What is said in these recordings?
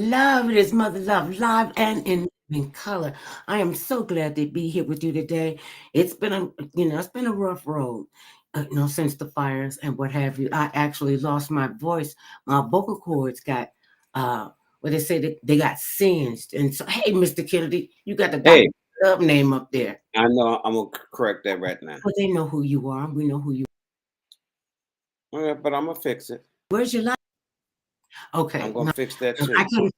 Love it is Mother Love, live and in living color. I am so glad to be here with you today. It's been it's been a rough road, since the fires and what have you. I actually lost my voice. My vocal cords got, what they say, they got singed. And so, hey, Mr. Kennedy, you got the Dr. Hey, Love name up there. I know I'm gonna correct that right now. Well, they know who you are. We know who you. Okay, but I'm gonna fix it. Where's your life? I'm Okay, gonna fix that I too. couldn't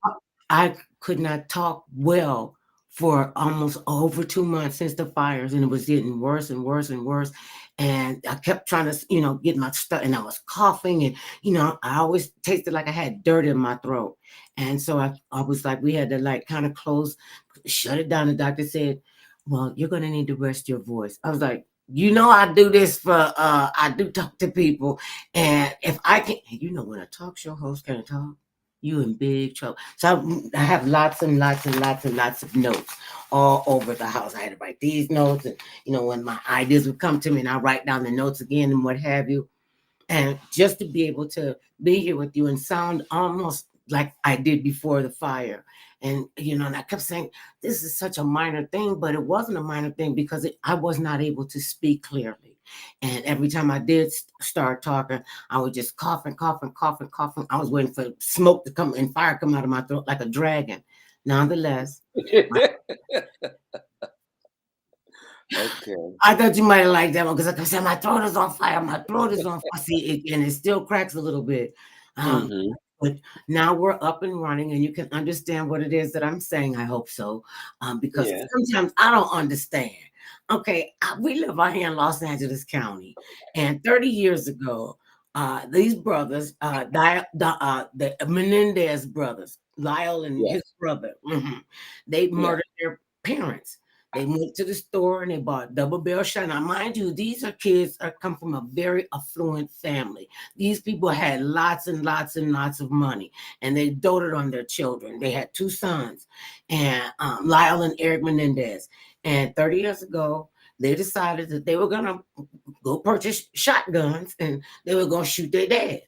I could not talk well for almost over 2 months since the fires, and it was getting worse and worse and worse, and I kept trying to, get my stuff, and I was coughing, and, I always tasted like I had dirt in my throat, and so I was like, we had to, like, kinda shut it down. The doctor said, "Well, you're gonna need to rest your voice." I was like, I do this for, I do talk to people, and if I can when a talk show host can't talk, you in big trouble. So I have lots and lots and lots and lots of notes all over the house. I had to write these notes, and when my ideas would come to me, and I write down the notes again and what have you. And just to be able to be here with you and sound almost like I did before the fire. And and I kept saying, this is such a minor thing, but it wasn't a minor thing because I was not able to speak clearly. And every time I did start talking, I was just coughing, coughing, coughing, coughing. I was waiting for smoke to come and fire come out of my throat like a dragon. Nonetheless, Okay. I thought you might have liked that one because I said my throat is on fire. My throat is on fire. See, and it still cracks a little bit. Um, Mm-hmm. but now we're up and running, and you can understand what it is that I'm saying. I hope so, because Yeah. sometimes I don't understand. Okay, we live out here in Los Angeles County, and 30 years ago, these brothers, the Menendez brothers, Lyle and Yeah. his brother, they Yeah. murdered their parents. They went to the store and they bought double barrel shot. Now, mind you, these are kids that come from a very affluent family. These people had lots and lots and lots of money, and they doted on their children. They had two sons, and Lyle and Erik Menendez. And 30 years ago, they decided that they were gonna go purchase shotguns and they were gonna shoot their dad.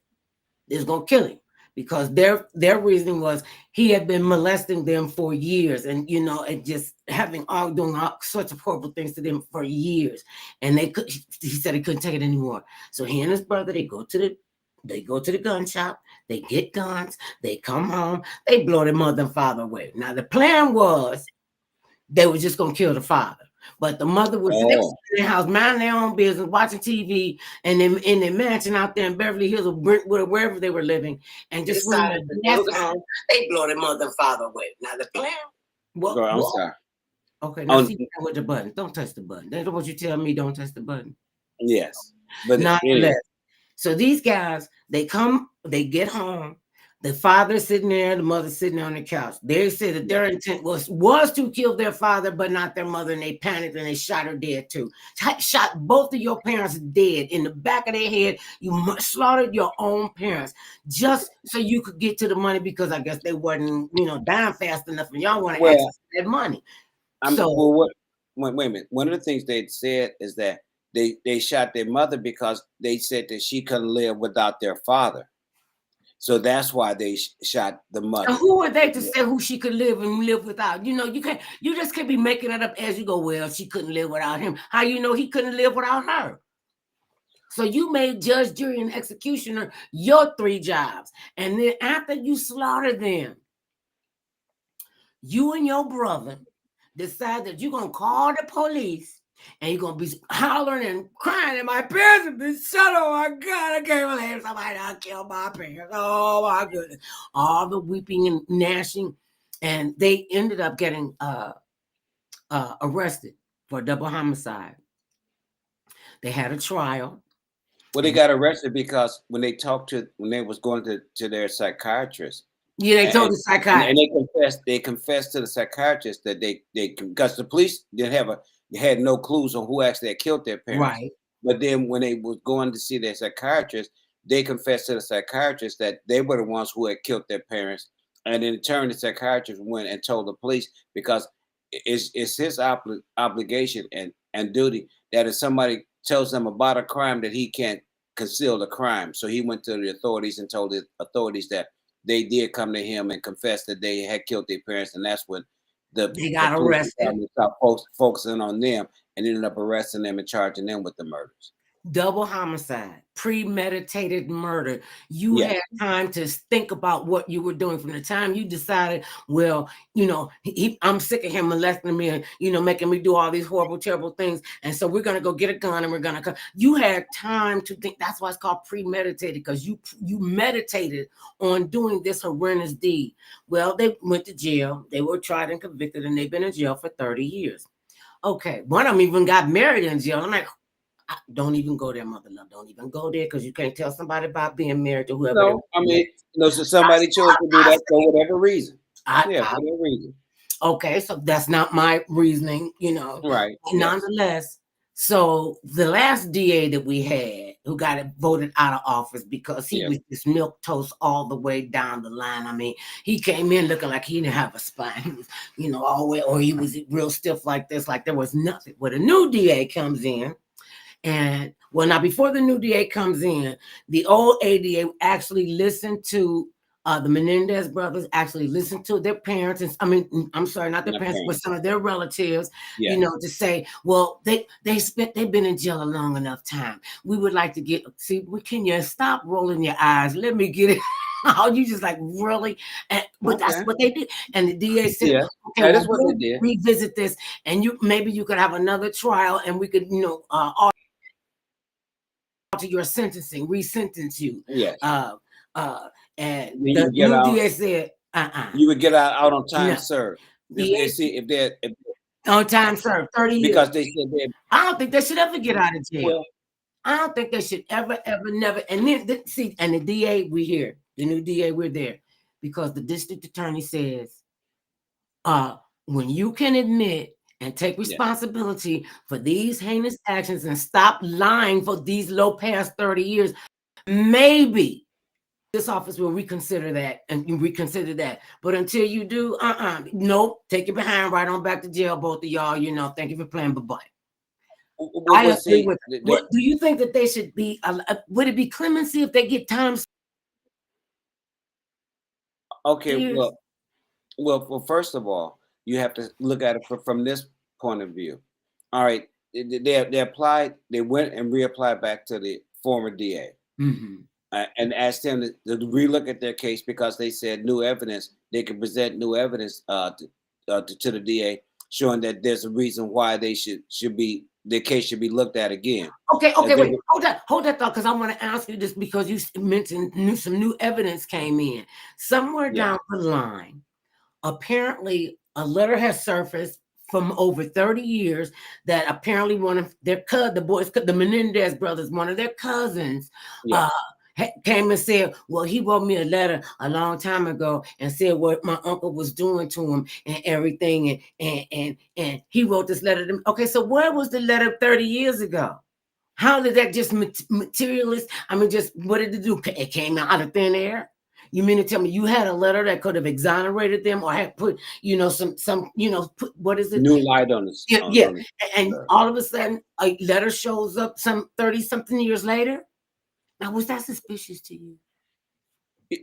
They was gonna kill him because their reasoning was he had been molesting them for years, and and just having all doing all sorts of horrible things to them for years, and they could. He said he couldn't take it anymore, so he and his brother they go to the gun shop, they get guns, they come home, they blow their mother and father away. Now the plan was they were just gonna kill the father. But the mother was they was Oh. in their house, minding their own business, watching TV, and then in their mansion out there in Beverly Hills or Brentwood, wherever they were living, and just decided that they were gonna they blow their mother and father away. Now the plan, Girl, I'm what? sorry. Okay, now Oh, see with the button. Don't touch the button. That's what you tell me. Don't touch the button. yes. But Nonetheless, anyway. so these guys, they come, they get home. The father's sitting there, the mother's sitting on the couch. They said that their intent was to kill their father, but not their mother, and they panicked and they shot her dead too. Shot both of your parents dead in the back of their head. You slaughtered your own parents just so you could get to the money because I guess they wasn't, dying fast enough, and y'all want to Well, access that money. I'm So well. What? Wait a minute. One of the things they said is that they shot their mother because they said that she couldn't live without their father. So that's why they shot the and mother. who are they to say who she could live and live without? You just can't be making it up as you go. Well, she couldn't live without him. How you know he couldn't live without her? So you made judge, jury, and executioner your three jobs. And then after you slaughter them, you and your brother decide that you're gonna call the police and you're gonna be hollering and crying, and my parents have been shot. Oh my God, I can't believe somebody done killed my parents. Oh my goodness. All the weeping and gnashing. And they ended up getting arrested for double homicide. They had a trial. Well, they And got arrested because when they was going to their psychiatrist, yeah, they told and the and psychiatrist. they confessed to the psychiatrist that they because the police didn't have they had no clues on who actually had killed their parents. Right. But then when they was going to see their psychiatrist, they confessed to the psychiatrist that they were the ones who had killed their parents. And in turn, the psychiatrist went and told the police because it's his obligation and duty that if somebody tells them about a crime that he can't conceal the crime. So he went to the authorities and told the authorities that they did come to him and confess that they had killed their parents, and that's when They the got police arrested. department stopped focusing on them and ended up arresting them and charging them with the murders. Double homicide, premeditated murder. You Yes. had time to think about what you were doing from the time you decided, well, I'm sick of him molesting me and, making me do all these horrible, terrible things. And so we're going to go get a gun and we're going to come. You had time to think. That's why it's called premeditated, because you meditated on doing this horrendous deed. Well, they went to jail. They were tried and convicted, and they've been in jail for 30 years. Okay. One of them even got married in jail. I'm like, don't even go there, mother love. Don't even go there, because you can't tell somebody about being married to whoever they No, I mean, so somebody chose to do that for whatever reason. Yeah, for whatever reason. Okay, so that's not my reasoning, Right. Yes. nonetheless. So the last DA that we had, who got it voted out of office because he Yeah. was just milk toast all the way down the line. I mean, he came in looking like he didn't have a spine. He was, all the way, or he was real stiff like this, like there was nothing. Well, the new DA comes in. And well, now before the new DA comes in, the old ADA actually listened to the Menendez brothers, actually listened to their parents. And I'm sorry, not their parents, but some of their relatives, to say, well, they've been in jail a long enough time. We would like to can you stop rolling your eyes? Let me get it. Oh, you just like, really? But that's what they did. And the DA said, yeah, okay, that is what we'll they did. revisit this, and maybe you could have another trial, and we could, to your sentencing, resentence you. Yes. And You the would get new out. DA said, You would get out on time no. served. If on time served, 30 years. Because they said they. I don't think they should ever get out of jail. Well, I don't think they should ever, never. And then see, and the DA, we here, the new DA, we're there, because the district attorney says, when you can admit and take responsibility for these heinous actions and stop lying for these low past 30 years, maybe this office will reconsider that and you reconsider that. But until you do, nope, take your behind right on back to jail, both of y'all. Thank you for playing. Bye-bye. I agree with it. What do you think that they should be? Would it be clemency if they get time? Okay, well, first of all, you have to look at it from this point of view. All right, they applied, they went and reapplied back to the former DA. Mm-hmm. And asked them to relook at their case, because they said new evidence. They could present new evidence to the DA, showing that there's a reason why they their case should be looked at again. Okay, wait, hold that thought, because I want to ask you this, because you mentioned some new evidence came in somewhere down the line. Apparently, a letter has surfaced from over 30 years that apparently one of their the Menendez brothers, one of their cousins, came and said, well, he wrote me a letter a long time ago and said what my uncle was doing to him and everything. And he wrote this letter to me. Okay, so where was the letter 30 years ago? How did that just materialist? Just what did it do? It came out of thin air? You mean to tell me you had a letter that could have exonerated them, or had put, put, what is it? New light on this. And all of a sudden a letter shows up some 30-something years later? Now, was that suspicious to you?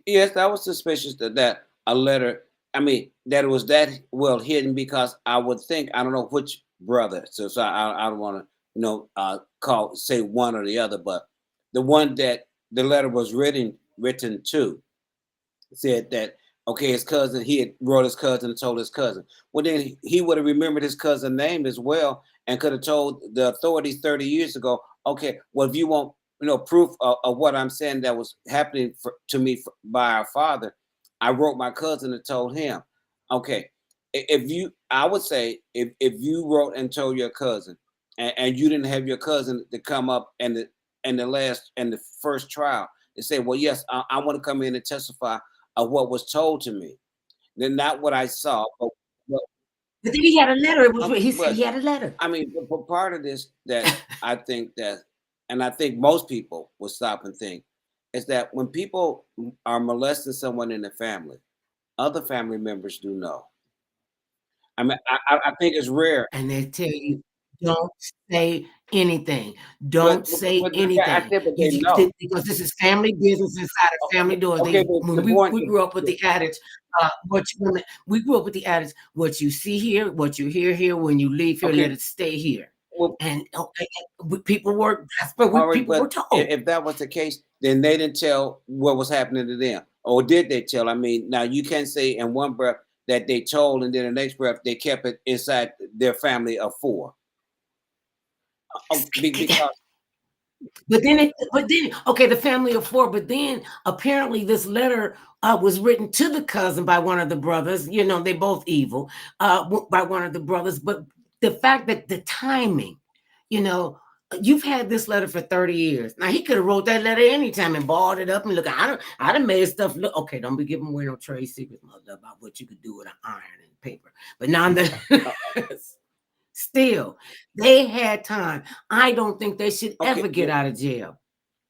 Yes, that was suspicious that a letter, that it was that well hidden, because I would think, I don't know which brother, so I don't want to, say one or the other, but the one that the letter was written to said that, okay, his cousin, he had wrote his cousin and told his cousin. Well, then he would have remembered his cousin's name as well, and could have told the authorities 30 years ago, okay, well, if you want proof of what I'm saying that was happening to me by our father, I wrote my cousin and told him. Okay, I would say if you wrote and told your cousin, and you didn't have your cousin to come up and the first trial and say, well, yes, I want to come in and testify of what was told to me, then not what I saw, but then he had a letter. He said he had a letter. But part of this that I think that, and I think most people will stop and think, is that when people are molesting someone in the family, other family members do know. I think it's rare. And they tell you, don't say anything. But Don't say I anything. said, but they know. Because this is family business inside of family doors. Okay, but When the point, we grew up with the adage, we grew up with the adage, what you see here, what you hear here, when you leave here, let okay, it stay here. well, And people were that's what all right, people were but told. if that was the case, then they didn't tell what was happening to them, or did they tell? I mean, now you can't say in one breath that they told, and then the next breath they kept it inside their family of four. Because But then, okay, the family of four. But then, apparently, this letter was written to the cousin by one of the brothers. You know, they both evil. By one of the brothers. But the fact that the timing, you know, you've had this letter for 30 years. Now he could have wrote that letter anytime and balled it up and look. I done made stuff look okay. Don't be giving away no trade secrets, mother, about what you could do with an iron and paper. But nonetheless. Still, they had time. I don't think they should okay, ever get out of jail,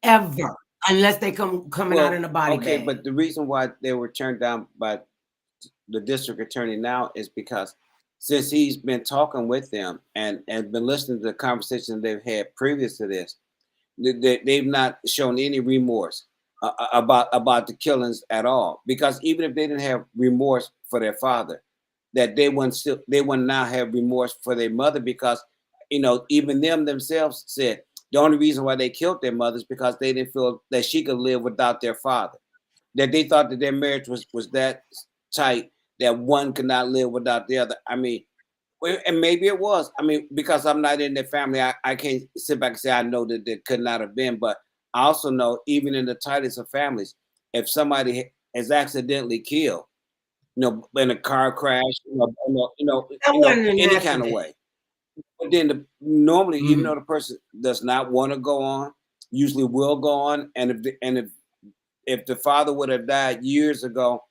ever, unless they coming out in well, a body okay, bag. but the reason why they were turned down by the district attorney now is because since he's been talking with them and been listening to the conversations they've had previous to this, they've not shown any remorse about the killings at all. Because even if they didn't have remorse for their father, that they wouldn't now have remorse for their mother, because even them themselves said the only reason why they killed their mothers because they didn't feel that she could live without their father, that they thought that their marriage was that tight that one could not live without the other. I mean, and maybe it was. I mean, because I'm not in their family, I can't sit back and say I know that it could not have been. But I also know, even in the tightest of families, if somebody is accidentally killed, in a car crash, That wasn't an any kind of accident. way. But then normally, even Mhm. though the person does not want to go on, usually will go on, and if the father would have died years ago,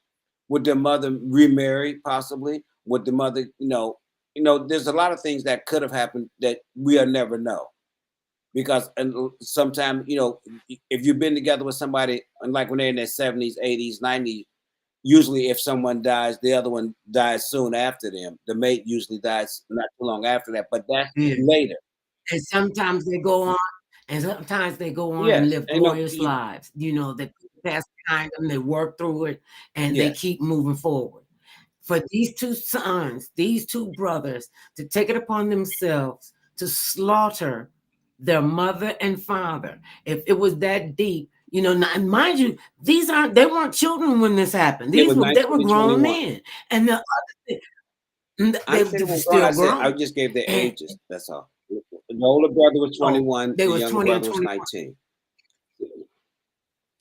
would the mother remarry possibly? Would the mother, there's a lot of things that could have happened that we'll never know. Because and sometimes, if you've been together with somebody, and like when they're in their 70s, 80s, 90s, usually if someone dies, the other one dies soon after them. The mate usually dies not too long after that, but that's Yeah. later. And sometimes they go on, and sometimes they go on and Yes. live And, glorious lives. You know, they pass behind them, they work through it, and they yes. keep moving forward. For these two sons, these two brothers, to take it upon themselves to slaughter their mother and father, if it was that deep, now, and mind you, they weren't children when this happened. It was They were 19 and grown 21. men, and I they understand were what's wrong. still I grown, just gave their and ages. That's all. The older brother was oh, 21. they The was younger 20 and brother was 21. 19.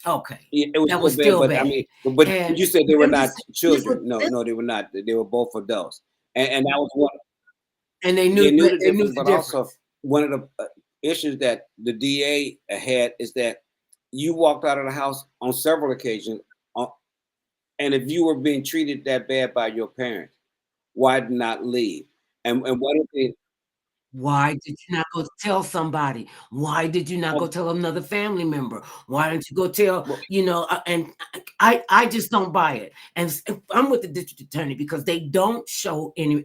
Okay, It was that still was bad, still but I bad, mean, but and you said they were them not just this was children. No, this, no, they were not. They were both adults, and that was one. and They knew the they knew difference, the but also difference. one of the issues that the DA had is that you walked out of the house on several occasions, uh, and if you were being treated that bad by your parents, why not leave? And what if they? Why did you not go tell somebody? Why did you not go Well, tell another family member? Why didn't you go tell, well, and I just don't buy it. And I'm with the district attorney because they don't show any,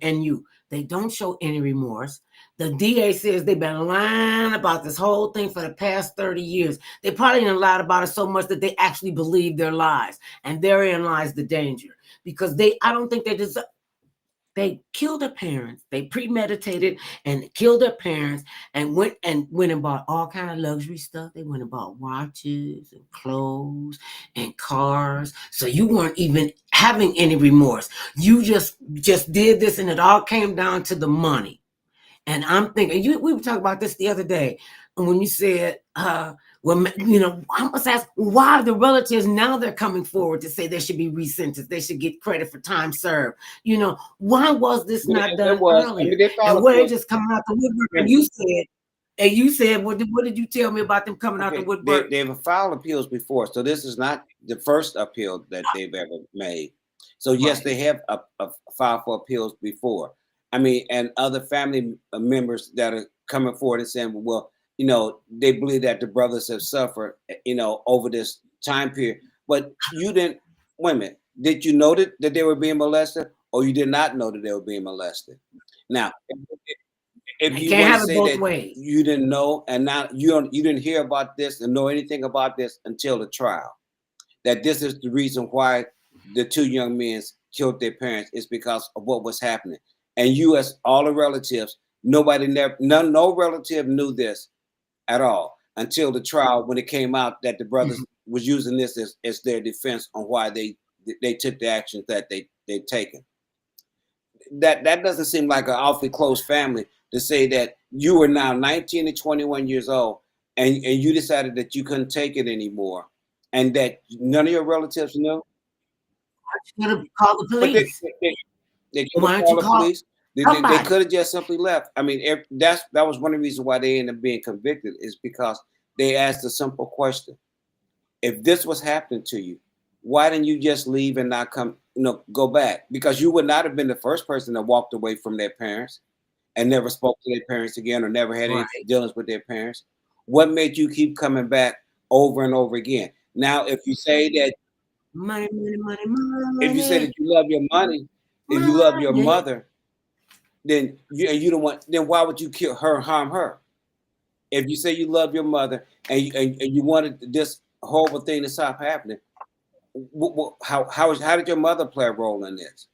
they don't show any remorse. The DA says they've been lying about this whole thing for the past 30 years. They probably didn't lie about it so much that they actually believe their lies. And therein lies the danger. Because I don't think they killed their parents. They premeditated and killed their parents and went and bought all kind of luxury stuff. They went and bought watches and clothes and cars. So you weren't even having any remorse. You just did this, and it all came down to the money. And I'm thinking, we were talking about this the other day, and when you said, well, I must ask, why the relatives now they're coming forward to say they should be resentenced, they should get credit for time served. Why was this not it done was. I mean, earlier? they And filed where they appeals. just coming out the woodwork, Wait a and you said, what did you tell me about them coming out the Okay, woodwork? they've filed appeals before, so this is not the first appeal that they've ever made. So yes, Right. they have filed for appeals before. I mean, and other family members that are coming forward and saying, well, they believe that the brothers have suffered, over this time period. But you didn't. Wait a minute. Did you know that they were being molested, or you did not know that they were being molested? Now, if They you can't want to have it say both that ways. you didn't know and now you didn't hear about this and know anything about this until the trial, that this is the reason why the two young men killed their parents is because of what was happening. And you, as all the relatives, no relative knew this at all until the trial when it came out that the brothers was using this as their defense on why they took the actions that they taken. That doesn't seem like an awfully close family to say that you were now 19 to 21 years old and you decided that you couldn't take it anymore and that none of your relatives knew. You should have called the But police. they could have Why don't you called the call police. They somebody? could have just simply left. I mean, that was one of the reasons why they ended up being convicted is because they asked a simple question: if this was happening to you, why didn't you just leave and not come? Go back, because you would not have been the first person that walked away from their parents and never spoke to their parents again or never had any Right. dealings with their parents. What made you keep coming back over and over again? Now, Money, money, money, if you say money, that you love your money, if you love your money. mother, then you don't want. Then why would you kill her, harm her? If you say you love your mother and you wanted this horrible thing to stop happening, how did your mother play a role in this?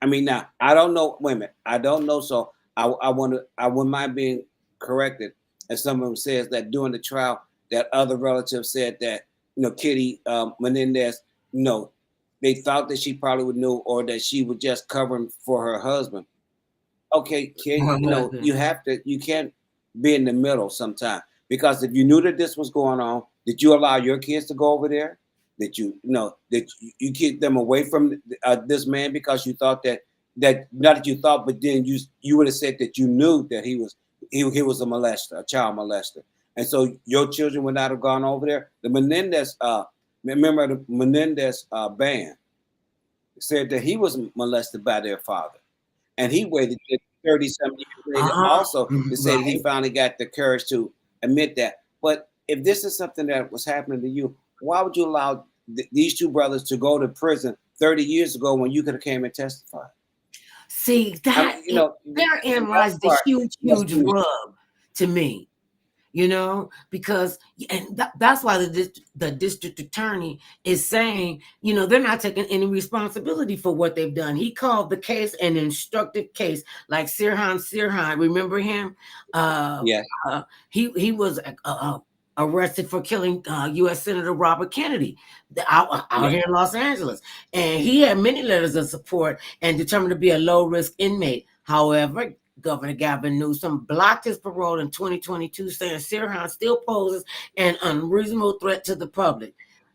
I mean, now I don't know. Wait a minute, I don't know. So I wouldn't mind being corrected. As someone says that during the trial, that other relatives said that Kitty Menendez, you know, they thought that she probably would know, or that she was just covering for her husband. Okay, Her you husband. have to, you can't be in the middle sometime, because if you knew that this was going on, did you allow your kids to go over there? That you keep them away from this man because you thought that not that you thought, but then you would have said that you knew that he was a molester, a child molester, and so your children would not have gone over there. The Menendez, remember the Menendez band said that he was molested by their father. And he waited 30 some years later Uh-huh. also to say that he Right. finally got the courage to admit that. But if this is something that was happening to you, why would you allow these two brothers to go to prison 30 years ago when you could have came and testified? See, I mean, therein that lies the part huge, must huge be. rub to me. Because that's why the district attorney is saying, they're not taking any responsibility for what they've done. He called the case an instructive case, like Sirhan, remember him? uh, Yeah, uh he was arrested for killing U.S. Senator Robert Kennedy out yeah, here in Los Angeles, and he had many letters of support and determined to be a low risk inmate. However, Governor Gavin Newsom blocked his parole in 2022, saying Sirhan still poses an unreasonable threat to the public.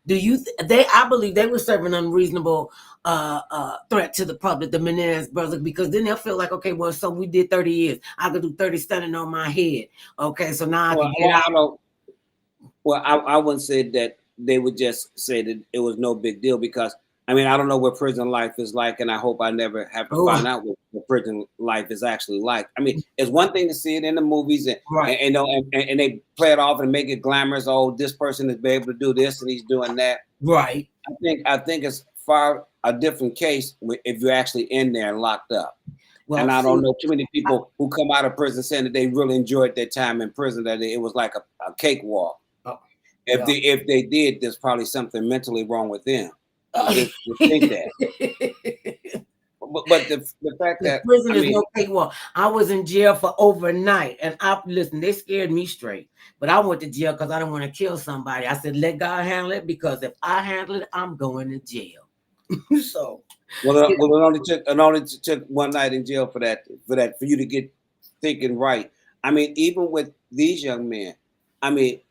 I believe they were serving unreasonable threat to the public, the Menendez brothers, because then they'll feel like, okay, well, so we did 30 years. I could do 30 standing on my head. Okay, so now I well, can get out. I don't. Well, I wouldn't say that they would just say that it was no big deal, because I mean, I don't know what prison life is like, and I hope I never have to Oh, find out what prison life is actually like. I mean, it's one thing to see it in the movies right. and they play it off and make it glamorous. Oh, this person is able to do this and he's doing that. Right. I think it's far a different case if you're actually in there and locked up. Well, And I don't see, know too many people who come out of prison saying that they really enjoyed their time in prison, that it was like a cakewalk. oh, If well. they did, there's probably something mentally wrong with them to think that. But the fact The that prison I is mean, no cakewalk. I was in jail for overnight, and listen. They scared me straight, but I went to jail because I didn't want to kill somebody. I said, "Let God handle it," because if I handle it, I'm going to jail. So, it only took one night in jail for you to get thinking right. I mean, even with these young men, I mean,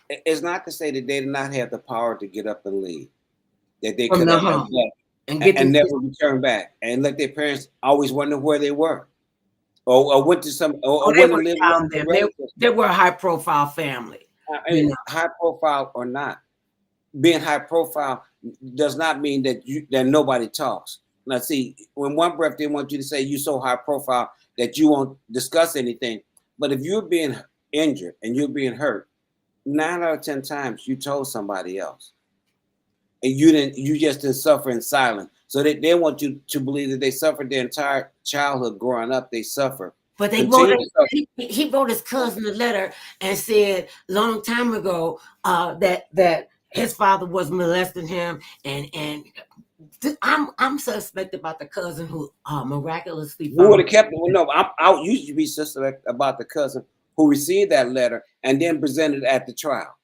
it's not to say that they did not have the power to get up and leave, that they from could the have home left and get and them. never return back and let their parents always wonder where they were, or went to Oh, or they went were and lived with down their there. They relatives. they were a high profile family. I You mean, know. high profile or not, being high profile does not mean that nobody talks. Now, see, when one breath they want you to say you're so high profile that you won't discuss anything, but if you're being injured and you're being hurt, 9 out of 10 times you told somebody else, and you just didn't suffer in silence. So they want you to believe that they suffered their entire childhood growing up. They suffer, But they wrote Continue it, to suffer. he wrote his cousin a letter and said long time ago that his father was molesting him, and I'm suspect about the cousin who miraculously Who would found have kept it? Well, no, I used to be suspect about the cousin who received that letter and then presented at the trial.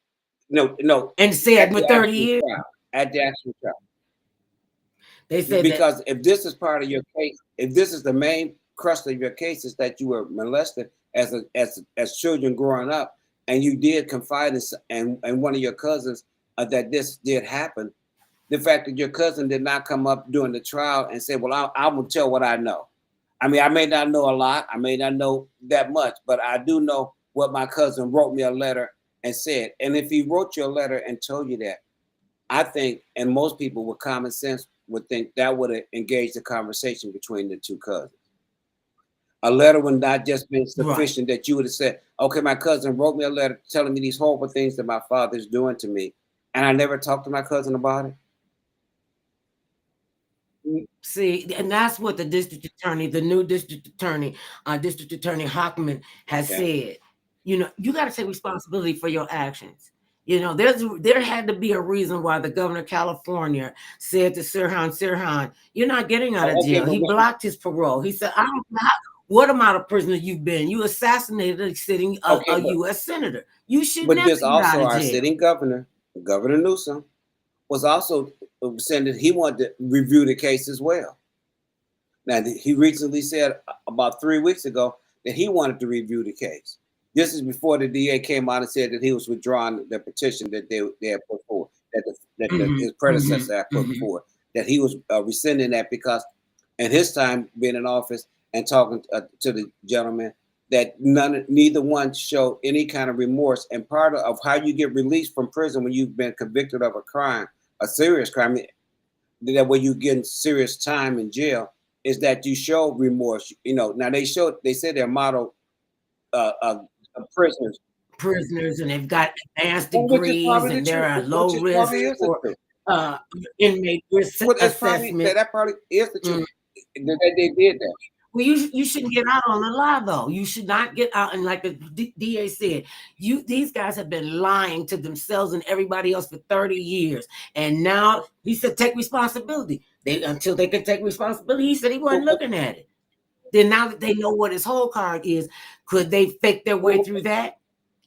No, no, and said at for the 30 actual years. trial. At the actual trial. They said that. Because if this is part of your case, if this is the main crust of your case, is that you were molested as children growing up, and you did confide and one of your cousins that this did happen. The fact that your cousin did not come up during the trial and say, "Well, I will tell what I know." I mean, I may not know a lot, I may not know that much, but I do know what my cousin wrote me a letter and said. And if he wrote you a letter and told you that, I think, and most people with common sense would think that would have engaged the conversation between the two cousins. A letter would not just been Right. sufficient that you would have said, okay, my cousin wrote me a letter telling me these horrible things that my father's doing to me, and I never talked to my cousin about it. See, and that's what the district attorney, the new district attorney Hochman has Okay. said. You know, you got to take responsibility for your actions. You know, there had to be a reason why the governor of California said to Sirhan, you're not getting out of Okay, jail. He blocked his parole. He said, I don't know what amount of prisoner you've been. You assassinated a sitting okay, a U.S. senator. You should but never this get out also of our jail. sitting governor, Governor Newsom, was also saying that he wanted to review the case as well. Now, he recently said about 3 weeks ago that he wanted to review the case. This is before the DA came out and said that he was withdrawing the petition that they had put forward, his predecessor had put forward, that he was rescinding that because, in his time being in office and talking to the gentleman, that neither one showed any kind of remorse. And part of how you get released from prison when you've been convicted of a crime, a serious crime, that way you get serious time in jail, is that you show remorse. You know, now they said they're model prisoners, Prisoners, and they've got advanced well, which is degrees, probably the and they're truth. at low Which is risk probably is the for truth. uh, inmate risk Well, it's probably assessment. that probably is the truth Mm. that they did that. Well, you shouldn't get out on the lie, though. You should not get out. And like the DA said, these guys have been lying to themselves and everybody else for 30 years. And now he said, take responsibility. Until they could take responsibility, he said he wasn't Well, looking at it. Then now that they know what his whole card is, could they fake their way well, through that?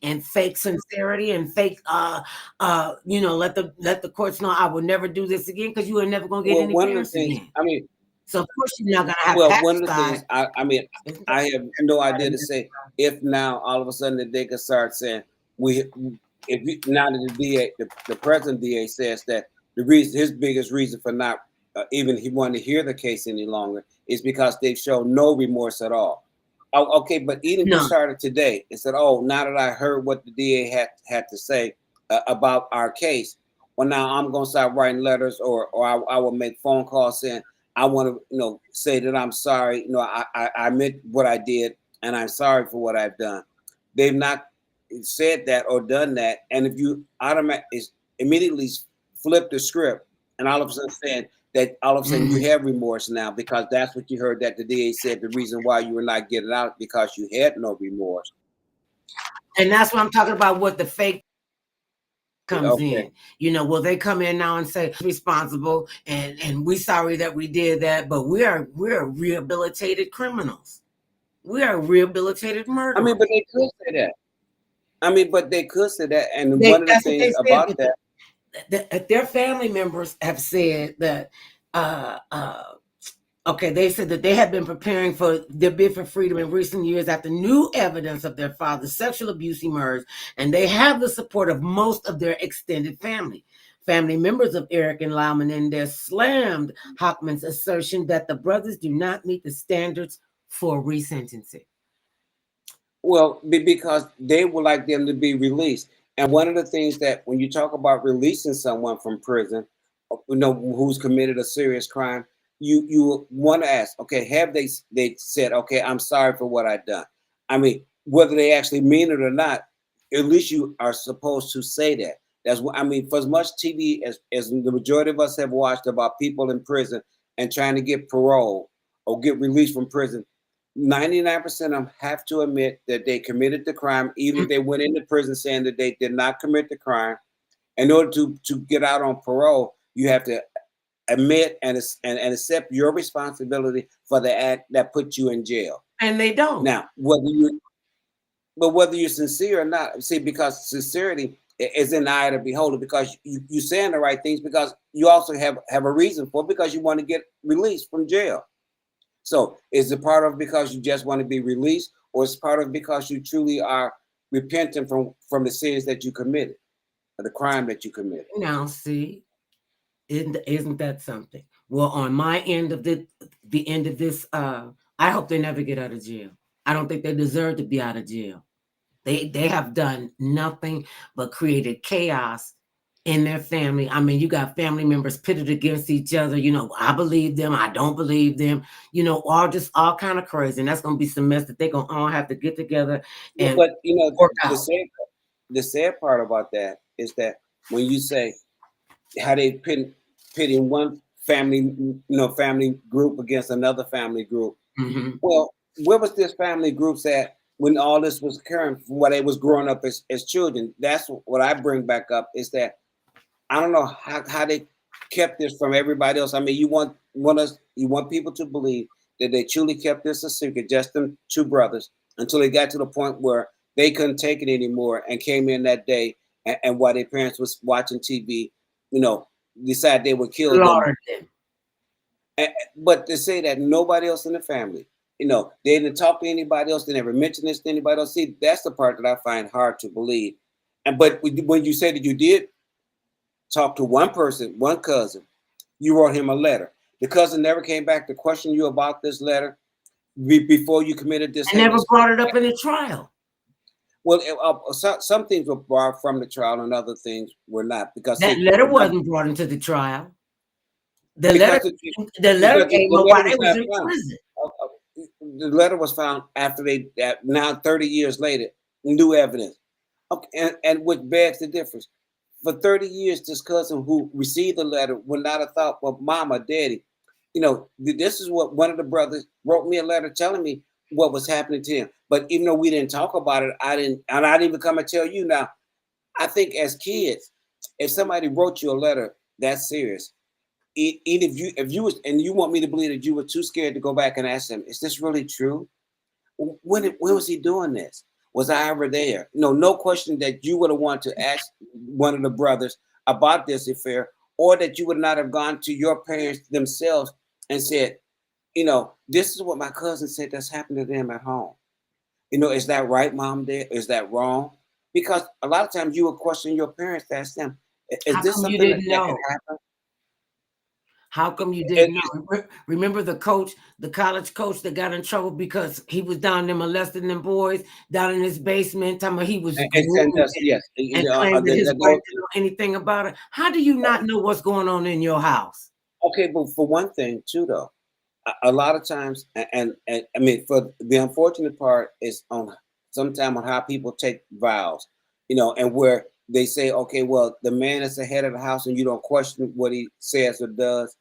And fake sincerity and fake let the courts know I will never do this again because you are never gonna get well, any one of the parents things, again. I mean, So of course you're not gonna have well, one Patrick of the Scott. things I mean, I have no idea to say if now all of a sudden that they could start saying now that the present DA says that his biggest reason for not even he wanted to hear the case any longer is because they've shown no remorse at all. Oh, okay, but even if you No. started today and said, "Oh, now that I heard what the DA had to say about our case, well, now I'm going to start writing letters, or I will make phone calls saying I want to, say that I'm sorry. I meant what I did, and I'm sorry for what I've done." They've not said that or done that, and if you immediately flip the script, and all of a sudden saying that all of a sudden you have remorse now because that's what you heard that the DA said the reason why you were not getting out because you had no remorse. And that's what I'm talking about, what the fake comes Okay. in. Will they come in now and say responsible and we sorry that we did that, but we're rehabilitated criminals. We are rehabilitated I murderers. mean, but they could say that. But they could say that, and one of the That's what they things said, about but that, their family members have said that uh, uh, okay, they said that they have been preparing for their bid for freedom in recent years after new evidence of their father's sexual abuse emerged, and they have the support of most of their extended family. Family members of Erik and Lyle Menendez slammed Hochman's assertion that the brothers do not meet the standards for resentencing. well, because they would like them to be released. And one of the things that when you talk about releasing someone from prison, who's committed a serious crime, you want to ask, okay, have they said, okay, I'm sorry for what I've done? I mean, whether they actually mean it or not, at least you are supposed to say that. That's what I mean. For as much TV as the majority of us have watched about people in prison and trying to get parole or get released from prison, 99% of them have to admit that they committed the crime, even if they went into prison saying that they did not commit the crime. In order to get out on parole, you have to admit and accept your responsibility for the act that put you in jail. And they don't. Now, whether you're sincere or not, see, because sincerity is in the eye of the beholder, because you're saying the right things, because you also have a reason for it, because you want to get released from jail. So is it part of because you just want to be released, or is it part of because you truly are repentant from the sins that you committed, or the crime that you committed? Now, see, isn't that something? Well, on my end of the end of this, I hope they never get out of jail. I don't think they deserve to be out of jail. They have done nothing but created chaos in their family. I mean, you got family members pitted against each other. You know, I believe them, I don't believe them. You know, all kind of crazy. And that's going to be some mess that they're going to all have to get together and But you know, work the out. sad the sad part about that is that when you say how they pitting one family group against another family group, Mhm. well, where was this family groups at when all this was occurring, while they was growing up as children? That's what I bring back up, is that I don't know how they kept this from everybody else. I mean, you want people to believe that they truly kept this a secret, just them two brothers, until they got to the point where they couldn't take it anymore and came in that day, and while their parents was watching TV, you know, decide they would kill them. Slaughtered them. But to say that nobody else in the family, you know, they didn't talk to anybody else, they never mentioned this to anybody else. See, that's the part that I find hard to believe. And but when you say that you did talk to one person, one cousin, you wrote him a letter. The cousin never came back to question you about this letter before you committed this I never heinous brought it crime. up in the trial. Well, some things were barred from the trial and other things were not, because That see, letter wasn't brought into the trial. The letter because the, the letter because came the up letter while was they was not in found. prison. The letter was found after now 30 years later, new evidence. Okay, and which begs the difference. For 30 years, this cousin who received the letter would not have thought, well, mom or daddy, you know, this is what one of the brothers wrote me a letter telling me what was happening to him. But even though we didn't talk about it, I didn't even come and tell you. Now, I think as kids, if somebody wrote you a letter that serious, even if you was, and you want me to believe that you were too scared to go back and ask them, is this really true? When was he doing this? Was I ever there? No question that you would have wanted to ask one of the brothers about this affair, or that you would not have gone to your parents themselves and said, this is what my cousin said that's happened to them at home. Is that right, mom, dad? Is that wrong? Because a lot of times you would question your parents to ask them, is How this come you something didn't that can know? happen? How come you It- didn't know? Remember the coach, the college coach that got in trouble because he was down there molesting them boys down in his basement, talking about he was and groomed that's, yes, and claimed that his wife those, didn't know anything about it. How do you not know what's going on in your house? okay, but for one thing too, though, a lot of times, and I mean, for the unfortunate part is on sometimes on how people take vows, and where they say, okay, well, the man is the head of the house, and you don't question what he says or does.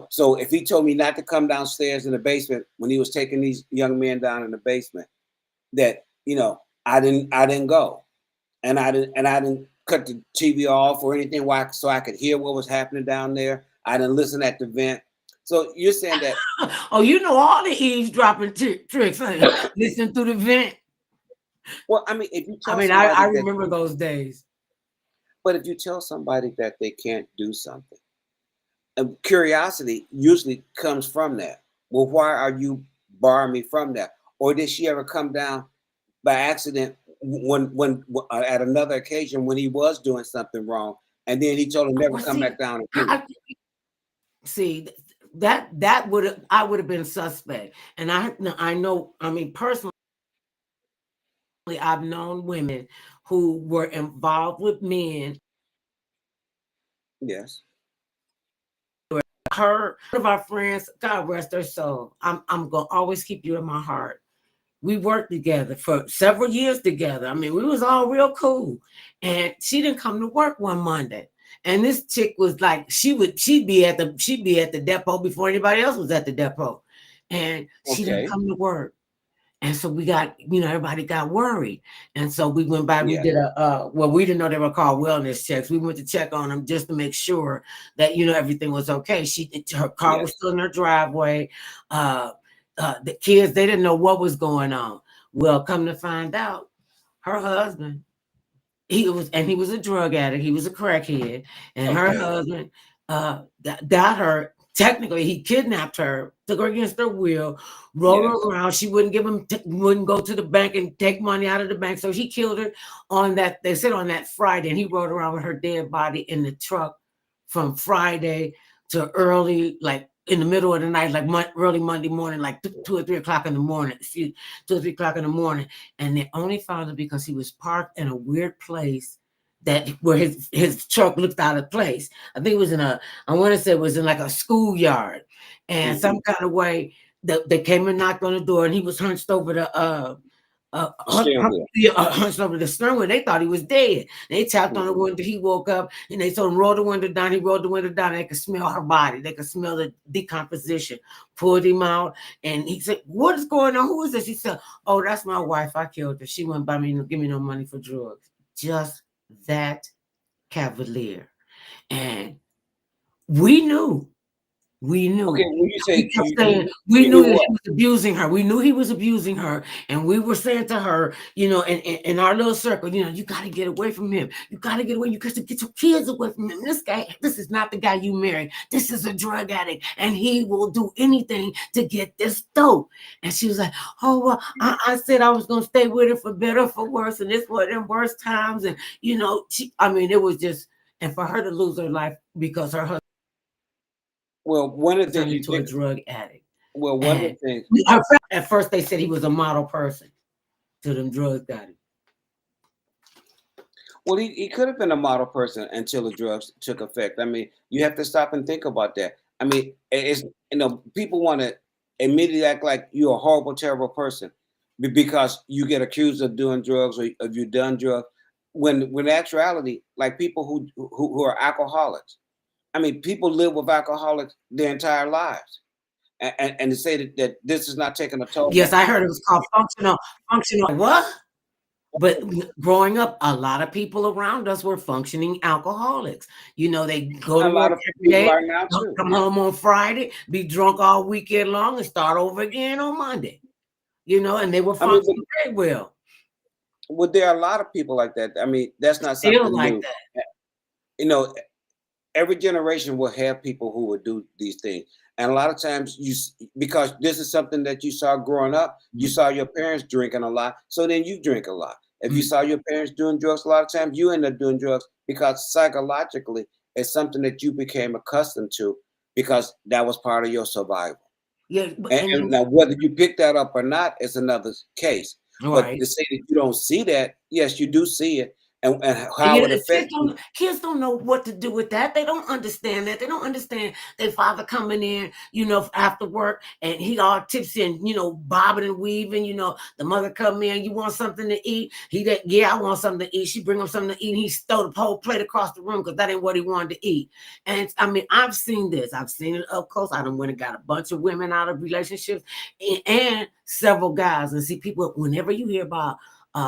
So if he told me not to come downstairs in the basement when he was taking these young men down in the basement, that I didn't go, and I didn't cut the TV off or anything, so I could hear what was happening down there. I didn't listen at the vent. So you're saying that? Oh, you know all the eavesdropping tricks. Listen through the vent. Well, I mean, if you I tell mean, I somebody that, remember those days. but if you tell somebody that they can't do something, and curiosity usually comes from that. Well, why are you barring me from that? Or did she ever come down by accident when at another occasion when he was doing something wrong, and then he told him never Well, come see, back down again? see that would have been suspect, and I know. I mean, personally, I've known women who were involved with men. Yes. One of our friends, God rest her soul. I'm gonna always keep you in my heart. We worked together for several years together. I mean, we was all real cool. And she didn't come to work one Monday. And this chick was like, she'd be at the depot before anybody else was at the depot. and she didn't Okay. come to work. And so we got, everybody got worried. And so we went by, we Yeah. did well, we didn't know they were called wellness checks. We went to check on them just to make sure that, everything was okay. Her car was Yes. still in her driveway. Uh, the kids, they didn't know what was going on. Well, come to find out, her husband, he was a drug addict. He was a crackhead, and her Okay. husband got her. Technically, he kidnapped her, took her against her will, rode her Yes. around. She wouldn't wouldn't go to the bank and take money out of the bank. So he killed her on that. They said on that Friday, and he rode around with her dead body in the truck from Friday to early, like in the middle of the night, like early Monday morning, like 2 or 3 o'clock in the morning. 2 or 3 o'clock in the morning, and they only found it because he was parked in a weird place that where his truck looked out of place. I think it was I want to say it was in like a schoolyard, and some kind of way they came and knocked on the door, and he was hunched over the Steering wheel. hunched over the stern wheel. They thought he was dead. They tapped on the Mhm. window. He woke up, and they told him roll the window down. He rolled the window down. And they could smell her body. They could smell the decomposition. Pulled him out, and he said, "What is going on? Who is this?" He said, "Oh, that's my wife. I killed her. She wouldn't buy me, give me no money for drugs." Just that cavalier. And we knew we Okay. knew. When you We say kept saying we you knew knew that what? he was abusing her. We knew he was abusing her, and we were saying to her, in our little circle, you got to get away from him. You got to get away. You got to get your kids away from him. This guy, this is not the guy you married. This is a drug addict, and he will do anything to get this dope. And she was like, "Oh well, I said I was gonna stay with her for better, for worse, and this was in worse times." And I mean, it was just, and for her to lose her life because her husband Well, one of the things turned you into a think. drug addict. Well, one of the And things. at first they said he was a model person till them drugs got him. Well, he could have been a model person until the drugs took effect. I mean, you have to stop and think about that. I mean, it's people want to immediately act like you're a horrible, terrible person because you get accused of doing drugs or of you done drugs. When in actuality, like people who are alcoholics. I mean, people live with alcoholics their entire lives, and to say that this is not taking a toll Yes, on I heard it people. was called functional what? But growing up, a lot of people around us were functioning alcoholics. They go A to lot work of every people day, are now too. come home on Friday, be drunk all weekend long, and start over again on Monday. And they were I mean, but functioning very well. well, there are a lot of people like that. I mean, that's not Still something like new. that. You know, every generation will have people who will do these things, and a lot of times because this is something that you saw growing up. You Mhm. saw your parents drinking a lot, so then you drink a lot. If you Mhm. saw your parents doing drugs, a lot of times you end up doing drugs because psychologically it's something that you became accustomed to because that was part of your survival. Yeah, And now, whether you pick that up or not is another case. But right. to say that you don't see that, yes, you do see it, and how Yeah, it affects you. kids don't know what to do with that. They don't understand that. They don't understand their father coming in, after work, and he all tipsy and bobbing and weaving. The mother come in, you want something to eat? Yeah, I want something to eat. She bring him something to eat. And he stole the whole plate across the room because that ain't what he wanted to eat. And I mean, I've seen this. I've seen it up close. I done went and got a bunch of women out of relationships and several guys. And see, people, whenever you hear about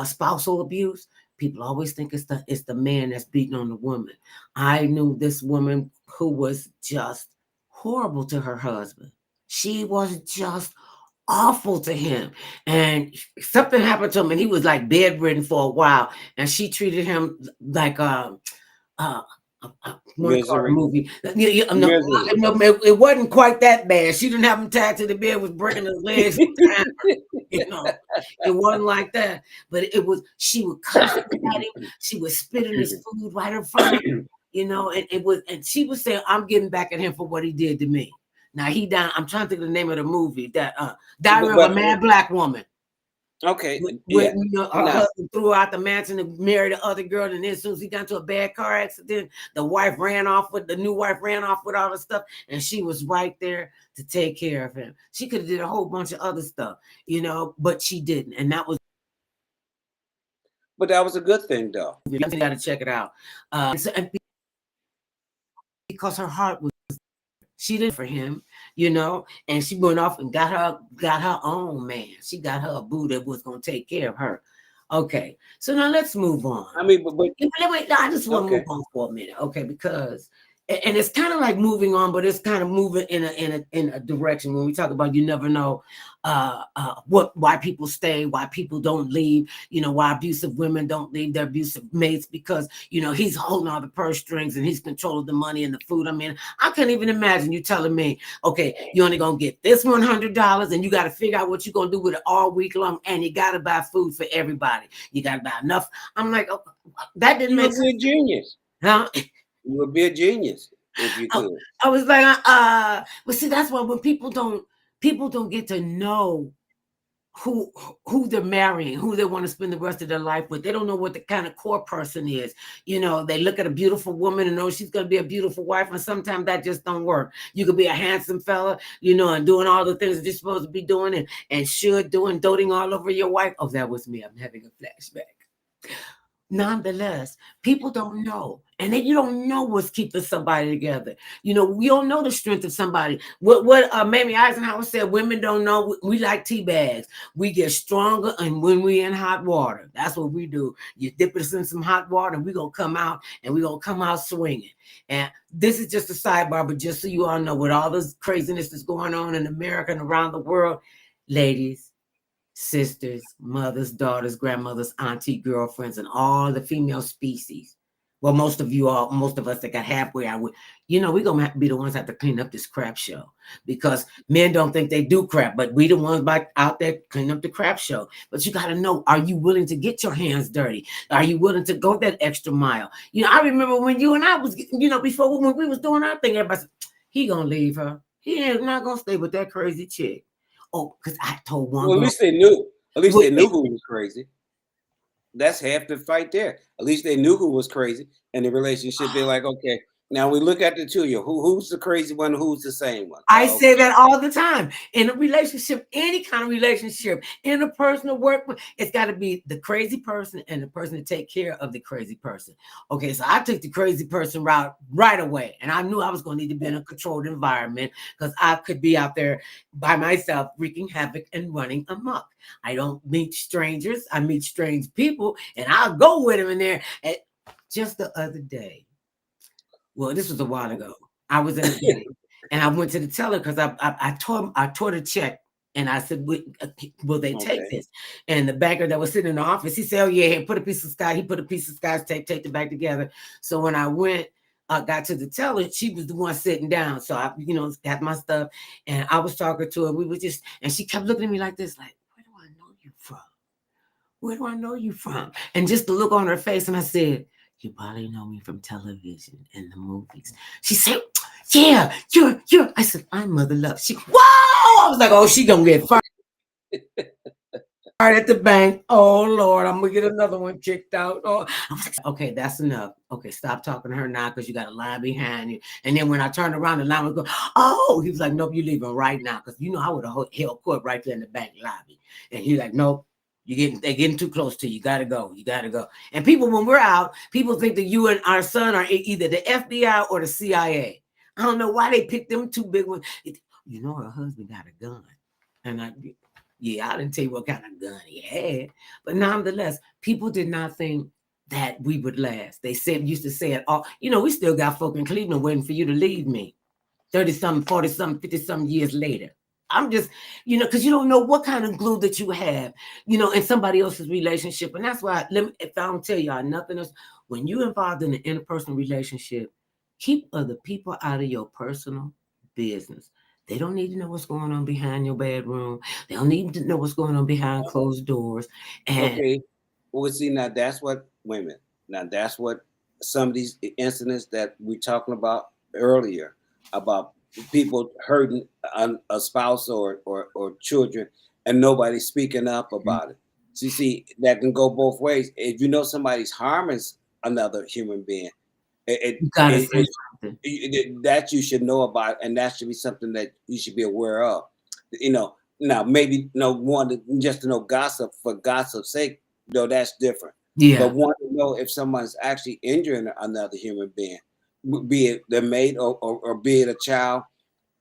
spousal abuse, people always think it's the man that's beating on the woman. I knew this woman who was just horrible to her husband. She was just awful to him. And something happened to him, and he was like bedridden for a while. And she treated him like uh, I want to call it a Misery, movie. Yeah, yeah, no, misery. no, it wasn't quite that bad. She didn't have him tied to the bed, was breaking his legs. You know, it wasn't like that, but it was. She would cuss at him. She would spit in Excuse his food right in front of him. And it was, and she was saying, "I'm getting back at him for what he did to me." Now he died. I'm trying to think of the name of the movie that Diary of a But Mad Black Woman. okay, When yeah. her Now, husband threw her out the mansion and married the other girl, and then as soon as he got into a bad car accident, the new wife ran off with all the stuff, and she was right there to take care of him. She could have did a whole bunch of other stuff, but she didn't, and that was but that was a good thing, though. you got to check it out. And because her heart was she did for him, you know, and she went off and got her own man. She got her a boo that was gonna take care of her. Okay, so now let's move on. I mean, but Wait, no, I just want to move okay. on for a minute, okay? Because and it's kind of like moving on, but it's kind of moving in a direction when we talk about you never know why people stay, why people don't leave, why abusive women don't leave their abusive mates because he's holding all the purse strings and he's controlling the money and the food. I mean, I can't even imagine you telling me, okay, you're only gonna get this $100 and you got to figure out what you're gonna do with it all week long, and you got to buy food for everybody. You got to buy enough. I'm like, oh, that didn't You make would be sense. a genius. Huh? You would be a genius if you I, could. I was like, but see, that's why when people don't get to know who who they're marrying, who they want to spend the rest of their life with. They don't know what the kind of core person is. They look at a beautiful woman and know she's gonna be a beautiful wife, and sometimes that just don't work. You could be a handsome fella, and doing all the things that you're supposed to be doing and should do and doting all over your wife. Oh, that was me. I'm having a flashback. Nonetheless, people don't know. And then you don't know what's keeping somebody together. We don't know the strength of somebody. What Mamie Eisenhower said, women don't know. We like tea bags. We get stronger and when we in hot water. That's what we do. You dip us in some hot water, and we're going to come out, and we're going to come out swinging. And this is just a sidebar, but just so you all know, with all this craziness that's going on in America and around the world, ladies, sisters, mothers, daughters, grandmothers, auntie, girlfriends, and all the female species. Well, most of us that got halfway, we're gonna have to be the ones that have to clean up this crap show because men don't think they do crap, but we the ones back out there clean up the crap show. But you got to know: are you willing to get your hands dirty? Are you willing to go that extra mile? I remember when you and I was, before when we was doing our thing, everybody said, "He gonna leave her. He ain't not gonna stay with that crazy chick." Oh, because I told one Well, at girl, least they knew. At least well, they knew who was crazy. That's half the fight there. At least they knew who was crazy in the relationship. They're like, okay, now we look at the two of you. Who's the crazy one? Who's the same one? I Oh, say okay. that all the time. In a relationship, any kind of relationship, interpersonal work, it's got to be the crazy person and the person to take care of the crazy person. Okay, so I took the crazy person route right away. And I knew I was going to need to be in a controlled environment because I could be out there by myself wreaking havoc and running amok. I don't meet strangers. I meet strange people and I'll go with them in there. And just the other day, well, this was a while ago. I was in a bank and I went to the teller because I tore the check and I said, "Will they take Okay. this?" And the banker that was sitting in the office, he said, "Oh yeah, here, put a piece of scotch." He put a piece of scotch tape, taped it back together. So when I went, got to the teller, she was the one sitting down. So I, got my stuff and I was talking to her. We were just, and she kept looking at me like this, like, "Where do I know you from? Where do I know you from?" And just the look on her face, and I said, "You probably know me from television and the movies." She said, "Yeah, you're." I said, "I'm Mother Love." She, whoa! I was like, "Oh, she gonna get fired at the bank. Oh Lord, I'm gonna get another one kicked out." Oh, I was like, "Okay, that's enough. Okay, stop talking to her now because you got a line behind you." And then when I turned around, the line was going, "Oh," he was like, "Nope, you leaving right now," because I would have held court right there in the bank lobby. And he's like, "Nope. They're getting too close to you. You gotta go. You gotta go." And people, when we're out, people think that you and our son are either the FBI or the CIA. I don't know why they picked them two big ones. Her husband got a gun. And yeah, I didn't tell you what kind of gun he had. But nonetheless, people did not think that we would last. They used to say it all. We still got folk in Cleveland waiting for you to leave me. 30 something, 40 something, 50 something years later. I'm just, because you don't know what kind of glue that you have, in somebody else's relationship. And that's why, if I don't tell y'all nothing else, when you're involved in an interpersonal relationship, keep other people out of your personal business. They don't need to know what's going on behind your bedroom. They don't need to know what's going on behind closed doors. And Okay. Well, see, now that's what women. Now that's what some of these incidents that we're talking about earlier about people hurting a spouse or children and nobody speaking up about it. So you see, that can go both ways. If you know somebody's harming another human being, you got to it, say it, something. that you should know about, and that should be something that you should be aware of. Now maybe one just to know gossip for gossip's sake, though that's different. But Yeah. want to know if someone's actually injuring another human being, be it their mate or be it a child.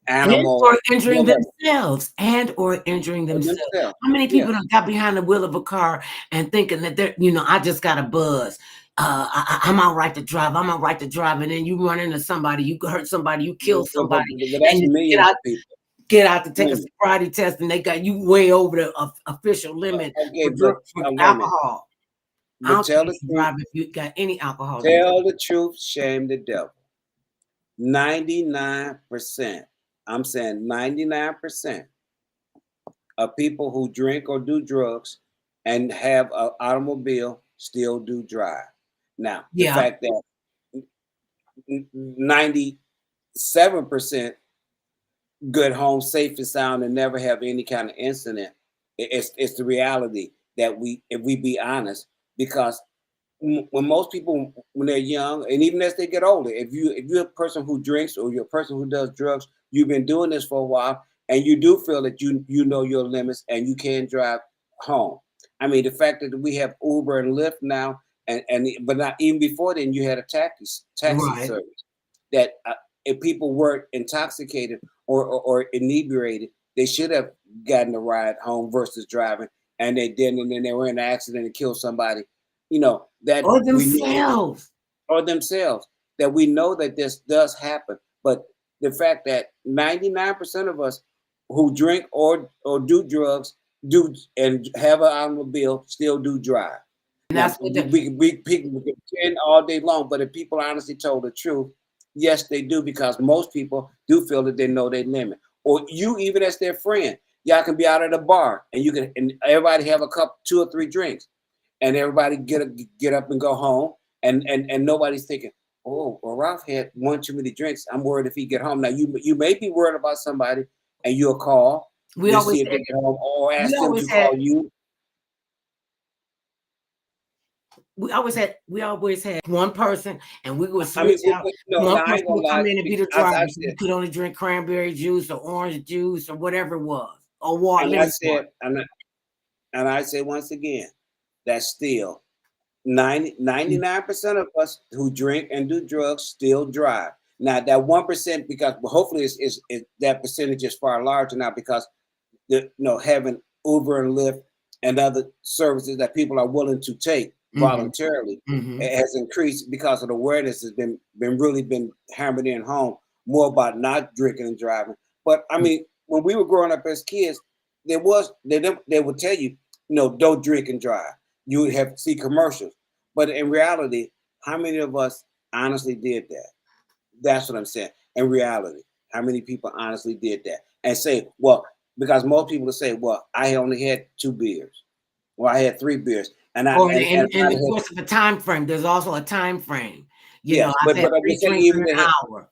And animal, or injuring whatever, themselves, and or injuring or themselves. themselves. How many Yeah. people done got behind the wheel of a car and thinking that they're, I just got a buzz. I'm all right to drive. I'm all right to drive. And then you run into somebody, you hurt somebody, you kill somebody, But and that's you millions of people. get out to take a Millions. sobriety test, and they got you way over the official limit Okay, for but for wait a minute. alcohol. I But don't think tell you the can truth. drive if you got any alcohol in you. Tell the truth. Shame the devil. 99%. I'm saying 99% of people who drink or do drugs and have an automobile still do drive. Now, the Yeah. fact that 97% good home, safe and sound, and never have any kind of incident, it's the reality that if we be honest, because when most people when they're young and even as they get older, if you're a person who drinks or you're a person who does drugs, you've been doing this for a while, and you do feel that you know your limits and you can drive home. I mean, the fact that we have Uber and Lyft now, and but not even before then, you had a taxi Right. service that if people weren't intoxicated or inebriated, they should have gotten a ride home versus driving, and they didn't, and then they were in an accident and killed somebody. That Or we know, themselves. or themselves, that we know that this does happen. But the fact that 99% of us who drink or do drugs do and have an automobile still do drive. And Now that's what people can pretend all day long, but if people honestly told the truth, yes, they do, because most people do feel that they know their limit. Or you, even as their friend, y'all can be out at a bar and you can, and everybody have a cup, 2 or 3 drinks, and everybody get up and go home, and nobody's thinking, oh, well, Ralph had one too many drinks. I'm worried if he get home. Now you may be worried about somebody, and you'll call we to always see if they had. get home, or We ask them always to had. call you. We always had one person, and we would I mean, switch out. no, One no, I person ain't gonna would come lie. in and be the I driver, so said, you could only drink cranberry juice or orange juice or whatever it was, or water, and I lemon water. said, and I say once again, that's still 99% of us who drink and do drugs still drive. Now that 1%, because hopefully that percentage is far larger now, because having Uber and Lyft and other services that people are willing to take Mm-hmm. voluntarily Mm-hmm. has increased, because of the awareness has been really been hammered in home more about not drinking and driving. But I mean, when we were growing up as kids, they would tell you, don't drink and drive. You would have to see commercials, but in reality, how many of us honestly did that? That's what I'm saying. In reality, how many people honestly did that and say, well, because most people will say, well, I only had 2 beers, or I had 3 beers, and I Or and in I the had, course of a time frame, there's also a time frame. yes, I've had but I'm three just saying, drinks in an hour.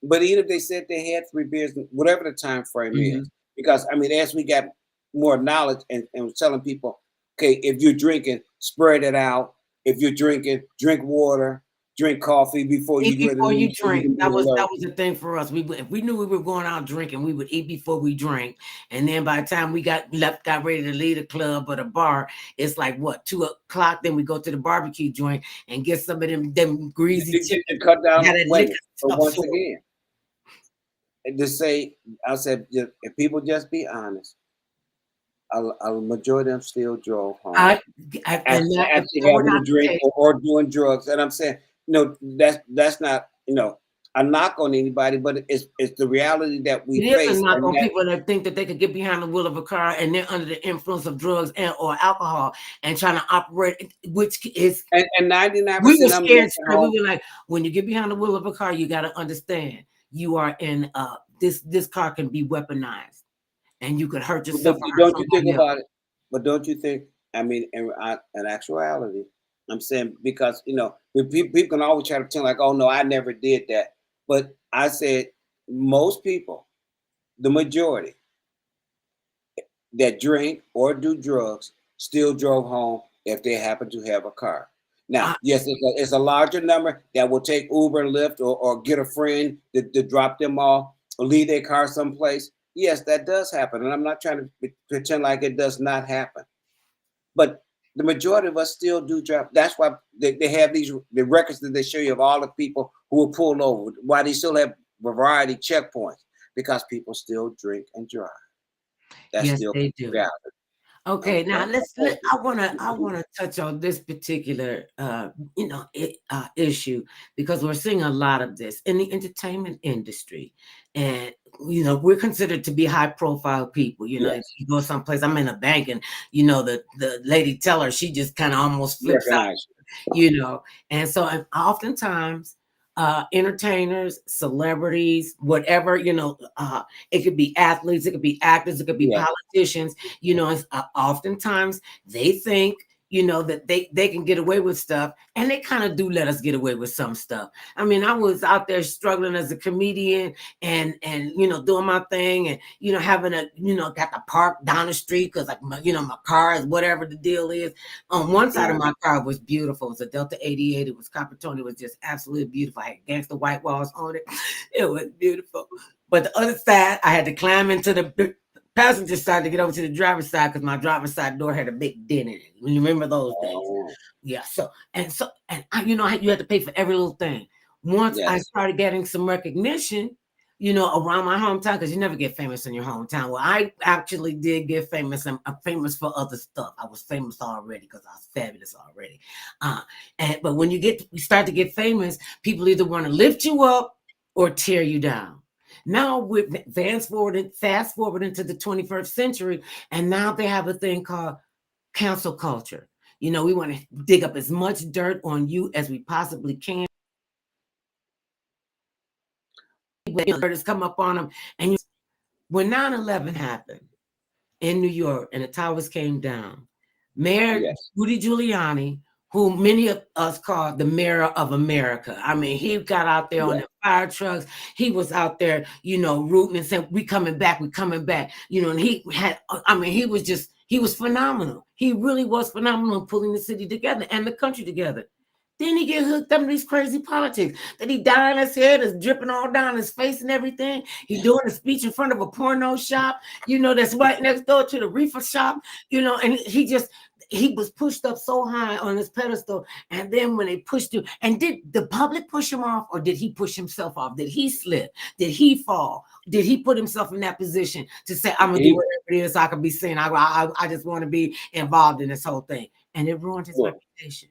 even if they said they had 3 beers, whatever the time frame Mm-hmm. is, because I mean, as we got more knowledge and was telling people, okay, if you're drinking, spread it out. If you're drinking, drink water, drink coffee before you Eat get ready to before you leave, so you drink. can be That alert. was the thing for us. If we knew we were going out drinking, we would eat before we drank. And then by the time we got ready to leave the club or the bar, it's like what, 2 o'clock. Then we go to the barbecue joint and get some of them greasy To chicken. cut down. Got that Wait a liquor minute. But up once for it. again, to say, I said, if people just be honest, a majority of them still drove home. I, and that, if Actually that were having a not the drink case, or doing drugs. And I'm saying, that's not, a knock on anybody, but it's the reality that we it is a face, knock and on that people that think that they could get behind the wheel of a car and they're under the influence of drugs and or alcohol and trying to operate, which is and we were 99% of them scared make it straight. We home. were like, when you get behind the wheel of a car, you got to understand you are in this car can be weaponized and you could hurt But yourself or hurt don't you think somebody else. about it? But don't you think? I mean, in actuality, I'm saying, because people can always try to pretend like, oh no, I never did that. But I said most people, the majority that drink or do drugs, still drove home if they happen to have a car. Now, I, yes, it's a larger number that will take Uber and Lyft, or get a friend to drop them off or leave their car someplace. Yes, that does happen. And I'm not trying to pretend like it does not happen. But the majority of us still do drive. That's why they have the records that they show you of all the people who were pulled over, why they still have variety checkpoints. because people still drink and drive. That's Yes, still they do. reality. Okay, now Okay. I wanna touch on this particular issue because we're seeing a lot of this in the entertainment industry, and we're considered to be high profile people. If Yes. you go someplace, I'm in a bank, and the lady teller, she just kind of almost flips out, Recognize you know. And so oftentimes entertainers, celebrities, whatever, it could be athletes, it could be actors, it could be you. Yeah. politicians, oftentimes they think, that they can get away with stuff, and they kind of do let us get away with some stuff. I mean, I was out there struggling as a comedian and doing my thing, and having got to park down the street because like my car is whatever the deal is. On one side of Mhm. my car was beautiful. It was a Delta 88. It was copper tone. It was just absolutely beautiful. I had gangster white walls on it. It was beautiful. But the other side, I had to climb into the passenger side to get over to the driver's side because my driver's side door had a big dent in it. You remember those days? Oh, Yeah. You had to pay for every little thing. Once I yes. started getting some recognition, around my hometown, because you never get famous in your hometown. Well, I actually did get famous, and I'm famous for other stuff. I was famous already because I was fabulous already. Uh, but when you start to get famous, people either want to lift you up or tear you down. Now we're fast forward into the 21st century, and now they have a thing called cancel culture. We want to dig up as much dirt on you as we possibly can. Dirt has come up on them, and when 9/11 happened in New York and the towers came down, Mayor Yes. Rudy Giuliani, who many of us call the mayor of America. I mean, he got out there on Yeah. the fire trucks. He was out there, rooting and saying, "We coming back, we coming back." And he was phenomenal. He really was phenomenal in pulling the city together and the country together. Then he get hooked up in these crazy politics. That he dying his head is dripping all down his face and everything. He doing a speech in front of a porno shop, that's right next door to the reefer shop, and he was pushed up so high on this pedestal. And then when they pushed him, and did the public push him off, or did he push himself off? Did he slip? Did he fall? Did he put himself in that position to say, "I'm gonna do He, whatever it is so I can be seen. I just want to be involved in this whole thing," and it ruined his well, reputation.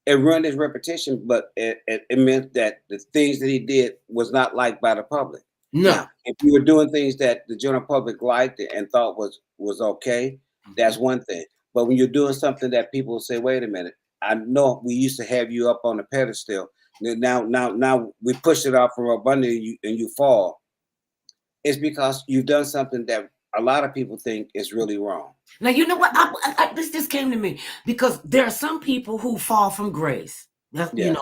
it ruined his reputation, but it meant that the things that he did was not liked by the public. No. Now, if you were doing things that the general public liked and thought was okay, Mhm. that's one thing. But when you're doing something that people say, "Wait a minute, I know we used to have you up on the pedestal. Now we push it off from up under you and you fall." It's because you've done something that a lot of people think is really wrong. Now you know what? This just came to me because there are some people who fall from grace. Yes.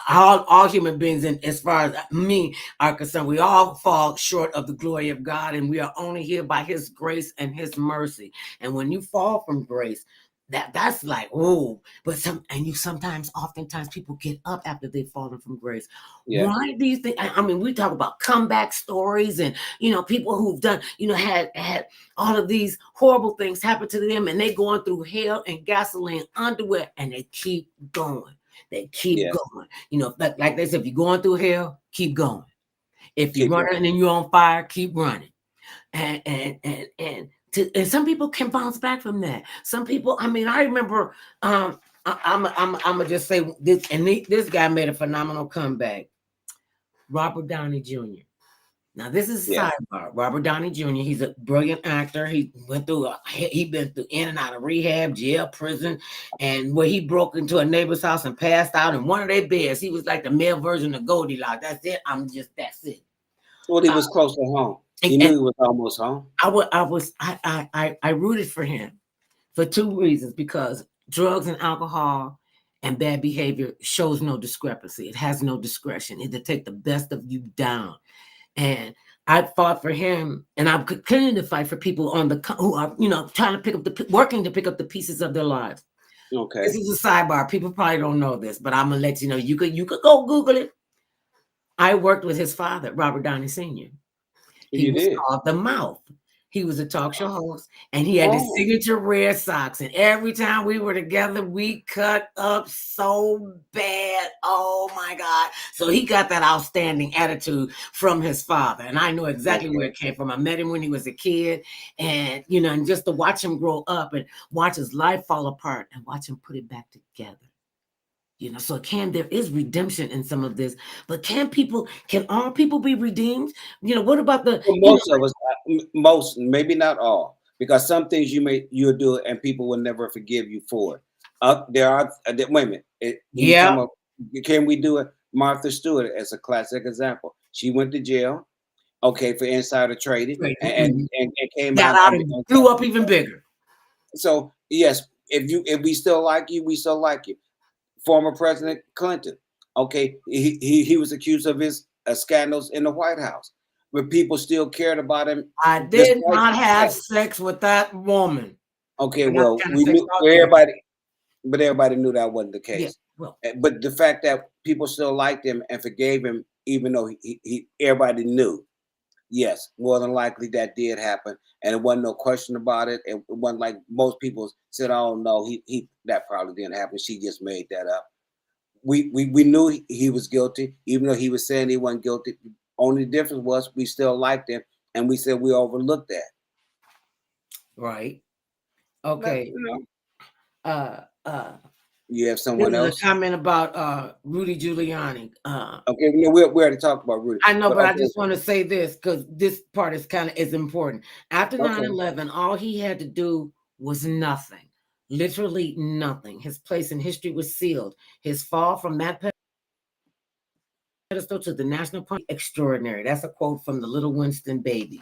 All human beings, and as far as me are concerned, we all fall short of the glory of God, and we are only here by His grace and His mercy. And when you fall from grace, that's like, oh, but oftentimes people get up after they've fallen from grace. Yeah. Why do you think? I mean, we talk about comeback stories, and people who've done, had all of these horrible things happen to them, and they going through hell and gasoline underwear, and they keep going. They keep Yes. going. Like they said, if you're going through hell, keep going. If you're Keep going. running and you're on fire, keep running. And some people can bounce back from that. Some people, I mean, I remember, I'm gonna just say this, and this guy made a phenomenal comeback. Robert Downey Jr. Now, this is a Yeah. sidebar. Robert Downey Jr., he's a brilliant actor. He been through in and out of rehab, jail, prison, and where he broke into a neighbor's house and passed out in one of their beds. He was like the male version of Goldilocks. That's it. Well, he Uh, was close to home. He and knew he was almost home. I rooted for him for two reasons, because drugs and alcohol and bad behavior shows no discrepancy. It has no discretion. It'll take the best of you down. And I fought for him, and I'm continuing to fight for people who are, trying to working to pick up the pieces of their lives. This Okay. is a sidebar. People probably don't know this, but I'm gonna let you know. You could go Google it. I worked with his father, Robert Downey Sr. He You was did. called the Mouth. He was a talk show host, and he had the Oh, signature red socks. And every time we were together, we cut up so bad. Oh my God. So he got that outstanding attitude from his father. And I know exactly where okay. it came from. I met him when he was a kid. And, and just to watch him grow up and watch his life fall apart and watch him put it back together. So there is redemption in some of this, but can all people be redeemed? What about For most of us, most, maybe not all, because some things you'll do it and people will never forgive you for it. There are wait a minute. You yeah, talking about, can we do it? Martha Stewart as a classic example. She went to jail, okay, for insider trading, right, and came got out. out and grew up even bigger. So yes, if we still like you, we still like you. Former President Clinton, okay, he was accused of his scandals in the White House, but people still cared about him I did despite not have that. sex with that woman. Okay, And that's well, kind of we sex knew talk there. everybody, but everybody knew that wasn't the Yeah, case. well, But the fact that people still liked him and forgave him, even though everybody knew, yes, more than likely that did happen, and it wasn't no question about it. It wasn't like most people said, "Oh no, he that probably didn't happen. She just made that up." We knew he was guilty, even though he was saying he wasn't guilty. Only difference was we still liked him, and we said we overlooked that. right. But Okay. Uh, uh, you have there someone was a else. comment about Rudy Giuliani. Okay, no, we already talked about Rudy, I know, but but I okay, just want to say this because this part is important. After okay, 9/11, all he had to do was nothing, literally nothing. His place in history was sealed. His fall from that pedestal to the national party, extraordinary. That's a quote from the Little Winston Baby.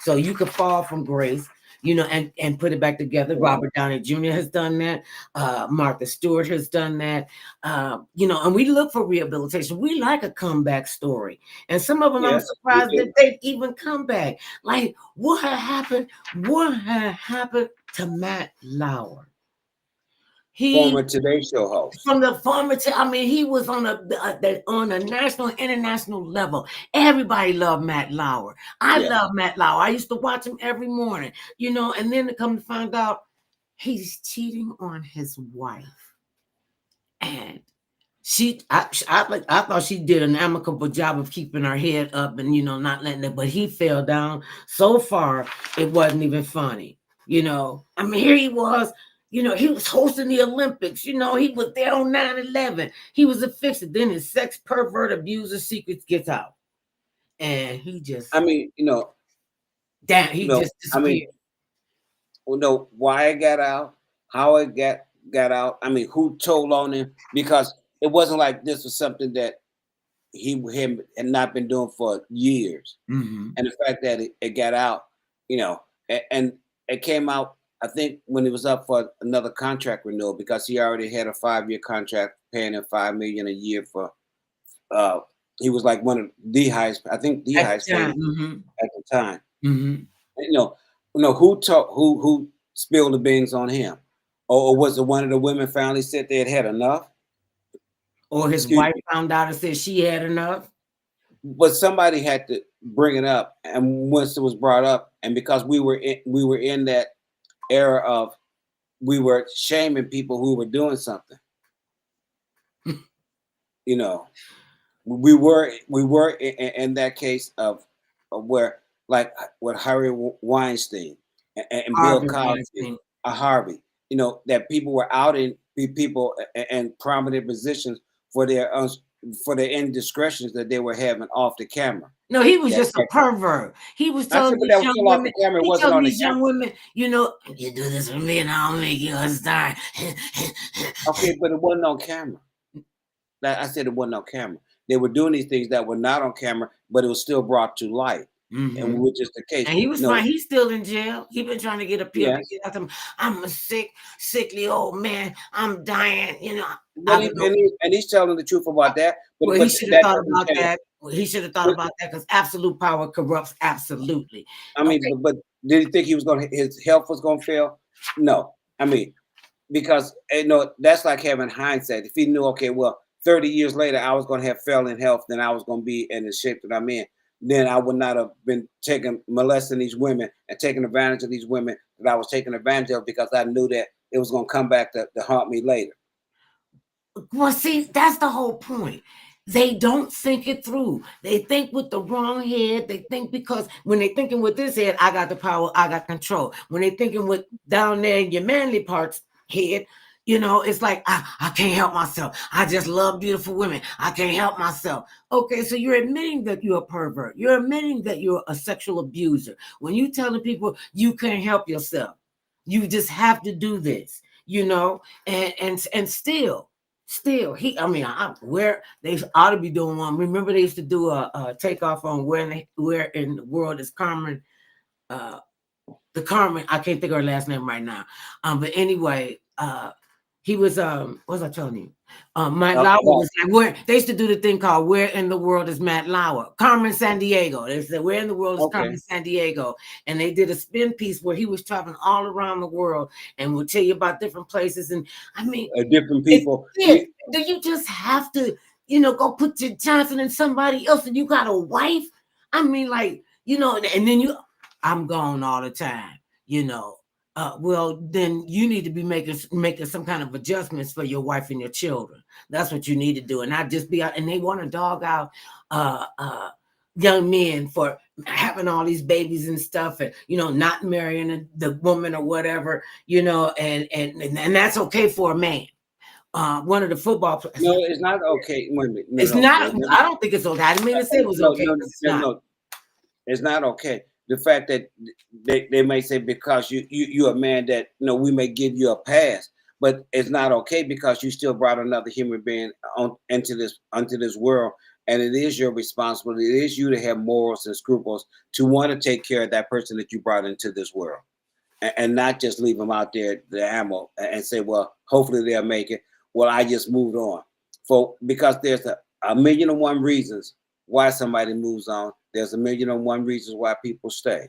So you could fall from grace, and put it back together. okay. Robert Downey Jr. has done that. Martha Stewart has done that. And we look for rehabilitation. We like a comeback story. And some of them, I'm Yes, we surprised that do. they even come back. Like, what had happened? What had happened to Matt Lauer? He Former Today Show host. from the farmer to, I mean, he was on a national, international level. Everybody loved Matt Lauer. I Yeah, love Matt Lauer. I used to watch him every morning, and then to come to find out he's cheating on his wife. And I thought she did an amicable job of keeping her head up and, not letting it, but he fell down so far, it wasn't even funny. I mean, here he was. He was hosting the Olympics. He was there on 9/11. He was a fixer. Then his sex pervert abuser secrets gets out. And he just I mean, he just I mean, disappeared. why it got out, how it got out. I mean, who told on him? Because it wasn't like this was something that him had not been doing for years. Mm-hmm. And the fact that it got out, and it came out, I think, when he was up for another contract renewal, because he already had a 5-year contract paying him $5 million a year for. Uh, he was like one of the highest, I think, the At highest the paid time. Mm-hmm. at the time. Mm-hmm. You know, who spilled the beans on him, or was it one of the women finally said they had had enough? Or his Excuse wife me, found out and said she had enough. but somebody had to bring it up, and once it was brought up, and because we were in that era of we were shaming people who were doing something, you know, we were in that case of where, like with Harry Weinstein and Bill Harvey Cosby, Weinstein. Harvey, that people were out in people and prominent positions for their indiscretions that they were having off the camera. No, he was That, just a that pervert. He was I telling said, but these that was young still off women, the camera. It he wasn't telling on the these young camera. women, you do this for me and I'll make you a star. Okay, but it wasn't on camera. I said it wasn't on camera. They were doing these things that were not on camera, but it was still brought to light, and Mm-hmm. which is the case. And he was No, fine. He's still in jail. He been trying to get appeal to yes, get out of him. I'm a sickly old man. I'm dying. but I don't know. he's telling the truth about that. But Well, he but should have that thought doesn't about change. that. Well, he should have thought But about that because absolute power corrupts absolutely. I mean, Okay. but did he think his health was going to fail? No. I mean, because that's like having hindsight. If he knew, okay, well, 30 years later I was going to have failing health, then I was going to be in the shape that I'm in. then I would not have been molesting these women and taking advantage of these women that I was taking advantage of, because I knew that it was going to come back to haunt me later. Well, see, that's the whole point. They don't think it through. They think with the wrong head. They think because when they're thinking with this head, I got the power, I got control. When they're thinking with down there in your manly parts head, it's like, I can't help myself. I just love beautiful women. I can't help myself. Okay, so you're admitting that you're a pervert. You're admitting that you're a sexual abuser. When you telling people you can't help yourself, you just have to do this, and still where they ought to be doing one. Remember they used to do a takeoff on where in the world is Carmen, the Carmen, I can't think of her last name right now. But anyway, he was what was I telling you? Matt Lauer was like, where they used to do the thing called Where in the World is Matt Lauer? Carmen Sandiego. They said, Where in the World is Carmen Sandiego? And they did a spin piece where he was traveling all around the world and would tell you about different places. And I mean, different people. Do you just have to, go put your Johnson in somebody else and you got a wife? I mean, like, and then I'm gone all the time, well, then you need to be making some kind of adjustments for your wife and your children. That's what you need to do, and not just be out. And they want to dog out young men for having all these babies and stuff, and not marrying the woman or whatever, and that's okay for a man. One of the football players. No, it's not okay. Wait a minute. It's not. I don't think it's okay. I didn't mean to say it was okay. No, it's not okay. The fact that they may say because you're a man that we may give you a pass, but it's not okay because you still brought another human being onto this world, and it is your responsibility. It is you to have morals and scruples to want to take care of that person that you brought into this world, and not just leave them out there the ammo and say, well, hopefully they'll make it. Well, I just moved on, because there's a million and one reasons why somebody moves on. There's a million and one reasons why people stay.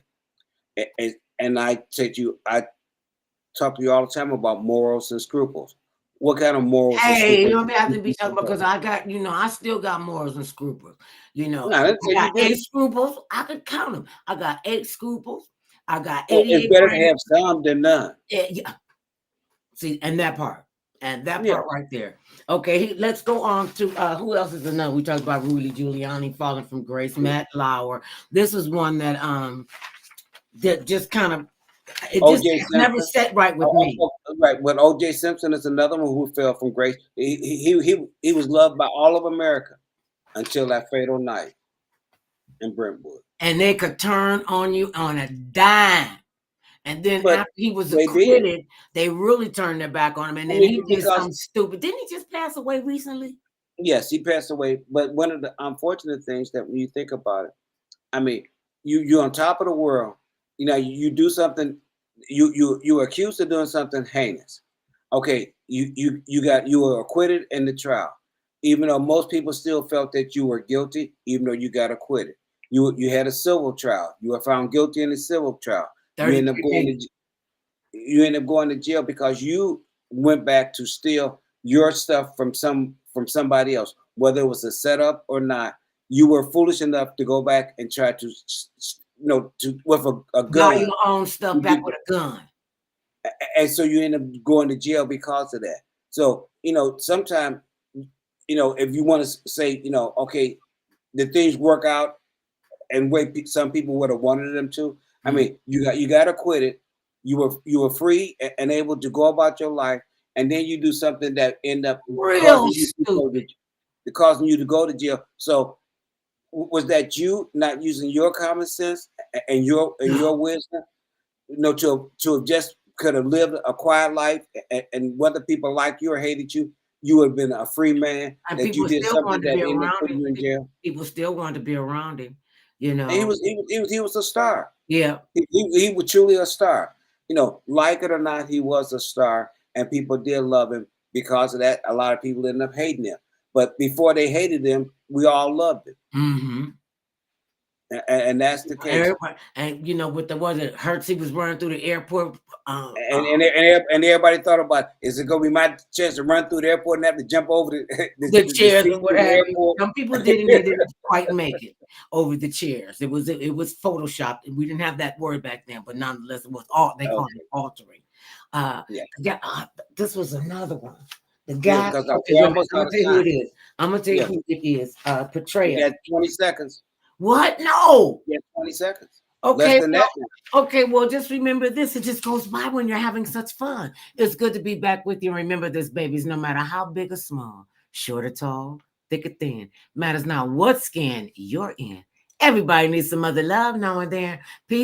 And I talk to you all the time about morals and scruples. What kind of morals? Hey, you don't have to be talking about, because I got, I still got morals and scruples. No, I got 8 scruples. I could count them. I got 8 scruples. I got 88. It's better to have some than none. Yeah. See, and that part. Part right there. Okay, let's go on to who else is another. We talked about Rudy Giuliani falling from grace. Matt Lauer. This is one that just kind of never set right with me. Right, but O.J. Simpson is another one who fell from grace. He was loved by all of America until that fatal night in Brentwood. And they could turn on you on a dime. And then after he was acquitted, they really turned their back on him. And then he did something stupid. Didn't he just pass away recently? Yes, he passed away. But one of the unfortunate things that when you think about it, I mean, you're on top of the world. You do something. You were accused of doing something heinous. Okay, you were acquitted in the trial, even though most people still felt that you were guilty, even though you got acquitted. You had a civil trial. You were found guilty in the civil trial. You end up going to jail because you went back to steal your stuff from somebody else, whether it was a setup or not. You were foolish enough to go back and try to, with a gun. Buy your own stuff back with a gun. And so you end up going to jail because of that. So, sometimes, if you want to say, okay, the things work out and way some people would have wanted them to. I mean, you got acquitted. You were free and able to go about your life, and then you do something that end up causing you to go to jail. So, was that you not using your common sense and your wisdom, to have just could have lived a quiet life, and whether people liked you or hated you, you would have been a free man. And that you did something that ended up putting you in jail. People still wanted to be around him. And he was a star. Yeah. He was truly a star. Like it or not, he was a star, and people did love him. Because of that, a lot of people ended up hating him. But before they hated him, we all loved him. Mm-hmm. And that's the case. Everybody, and you know, with the was it Hertz, he was running through the airport. And everybody thought about, is it gonna be my chance to run through the airport and have to jump over The the chairs seat or what through the have you. airport? Some people did, and they didn't quite make it over the chairs. It was photoshopped, and we didn't have that word back then. But nonetheless, it was all they called Okay, it altering. Uh, yeah, yeah, this was another one. The yeah, guy. because Okay, we're wait a minute. almost I'm out gonna of tell you who time. it is. I'm gonna tell you Yeah, who it is. you Petraeus. got 20 seconds. What? No. You got 20 seconds. Less Okay, than well, that now. okay, well, just remember this. It just goes by when you're having such fun. It's good to be back with you. And remember this, babies, no matter how big or small, short or tall, thick or thin, matters not what skin you're in. Everybody needs some other love now and then. Peace.